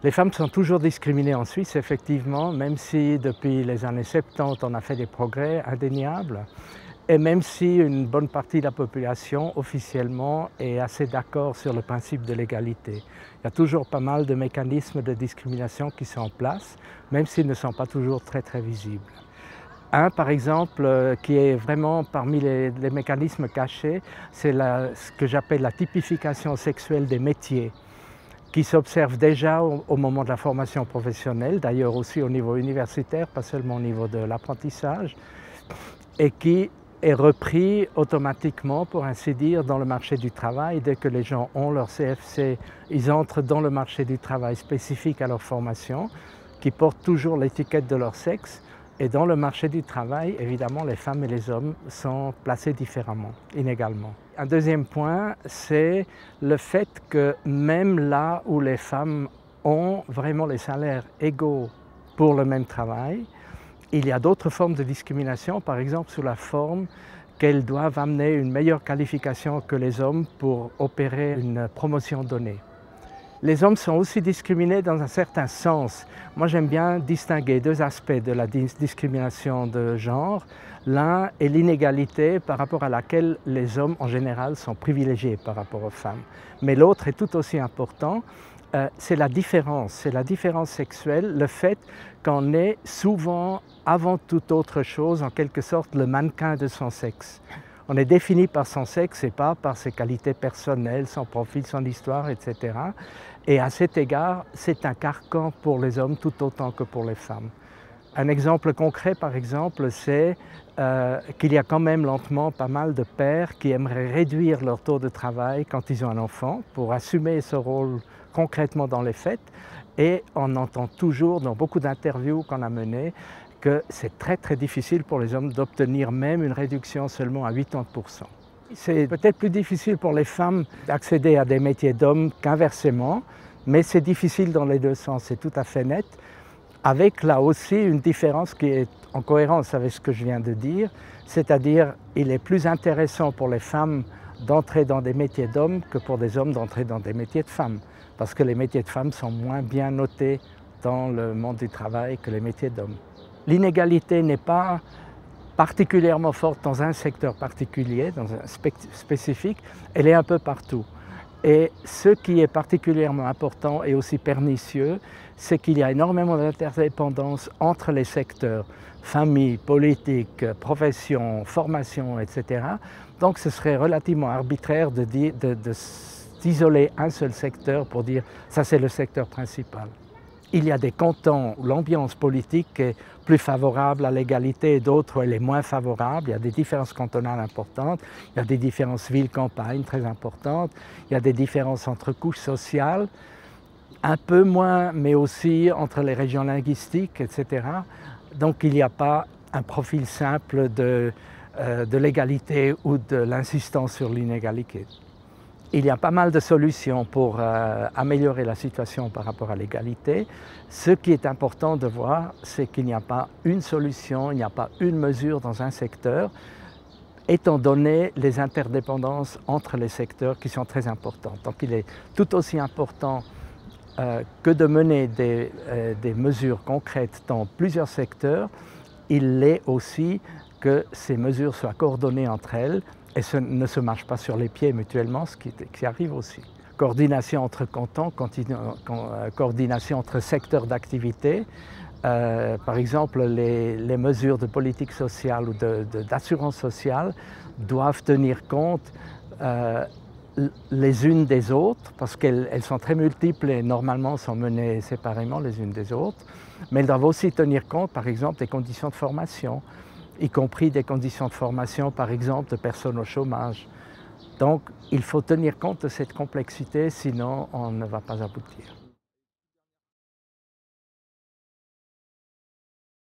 Les femmes sont toujours discriminées en Suisse, effectivement, même si depuis les années 70, on a fait des progrès indéniables. Et même si une bonne partie de la population, officiellement, est assez d'accord sur le principe de l'égalité. Il y a toujours pas mal de mécanismes de discrimination qui sont en place, même s'ils ne sont pas toujours très visibles. Un, par exemple, qui est vraiment parmi les mécanismes cachés, c'est ce que j'appelle la typification sexuelle des métiers, qui s'observe déjà au moment de la formation professionnelle, d'ailleurs aussi au niveau universitaire, pas seulement au niveau de l'apprentissage, et qui est repris automatiquement, pour ainsi dire, dans le marché du travail. Dès que les gens ont leur CFC, ils entrent dans le marché du travail spécifique à leur formation, qui porte toujours l'étiquette de leur sexe. Et dans le marché du travail, évidemment, les femmes et les hommes sont placés différemment, inégalement. Un deuxième point, c'est le fait que même là où les femmes ont vraiment les salaires égaux pour le même travail, il y a d'autres formes de discrimination, par exemple sous la forme qu'elles doivent amener une meilleure qualification que les hommes pour opérer une promotion donnée. Les hommes sont aussi discriminés dans un certain sens. Moi, j'aime bien distinguer deux aspects de la discrimination de genre. L'un est l'inégalité par rapport à laquelle les hommes, en général, sont privilégiés par rapport aux femmes. Mais l'autre est tout aussi important, c'est la différence sexuelle, le fait qu'on est souvent, avant toute autre chose, en quelque sorte, le mannequin de son sexe. On est défini par son sexe et pas par ses qualités personnelles, son profil, son histoire, etc. Et à cet égard, c'est un carcan pour les hommes tout autant que pour les femmes. Un exemple concret, par exemple, c'est qu'il y a quand même lentement pas mal de pères qui aimeraient réduire leur taux de travail quand ils ont un enfant pour assumer ce rôle concrètement dans les faits. Et on entend toujours dans beaucoup d'interviews qu'on a menées que c'est très difficile pour les hommes d'obtenir même une réduction seulement à 80%. C'est peut-être plus difficile pour les femmes d'accéder à des métiers d'hommes qu'inversement, mais c'est difficile dans les deux sens, c'est tout à fait net, avec là aussi une différence qui est en cohérence avec ce que je viens de dire, c'est-à-dire il est plus intéressant pour les femmes d'entrer dans des métiers d'hommes que pour des hommes d'entrer dans des métiers de femmes, parce que les métiers de femmes sont moins bien notés dans le monde du travail que les métiers d'hommes. L'inégalité n'est pas particulièrement forte dans un secteur particulier, dans un spécifique, elle est un peu partout. Et ce qui est particulièrement important et aussi pernicieux, c'est qu'il y a énormément d'interdépendance entre les secteurs, famille, politique, profession, formation, etc. Donc ce serait relativement arbitraire d'isoler un seul secteur pour dire « ça c'est le secteur principal ». Il y a des cantons où l'ambiance politique est plus favorable à l'égalité et d'autres où elle est moins favorable. Il y a des différences cantonales importantes, il y a des différences ville-campagne très importantes, il y a des différences entre couches sociales, un peu moins, mais aussi entre les régions linguistiques, etc. Donc il n'y a pas un profil simple de l'égalité ou de l'insistance sur l'inégalité. Il y a pas mal de solutions pour améliorer la situation par rapport à l'égalité. Ce qui est important de voir, c'est qu'il n'y a pas une solution, il n'y a pas une mesure dans un secteur, étant donné les interdépendances entre les secteurs qui sont très importantes. Donc il est tout aussi important que de mener des mesures concrètes dans plusieurs secteurs, il l'est aussi que ces mesures soient coordonnées entre elles et ne se marche pas sur les pieds mutuellement, ce qui arrive aussi. Coordination entre cantons, coordination entre secteurs d'activité. Par exemple, les mesures de politique sociale ou d'assurance sociale doivent tenir compte les unes des autres, parce qu'elles sont très multiples et normalement sont menées séparément les unes des autres, mais elles doivent aussi tenir compte, par exemple, des conditions de formation, y compris des conditions de formation, par exemple, de personnes au chômage. Donc, il faut tenir compte de cette complexité, sinon on ne va pas aboutir.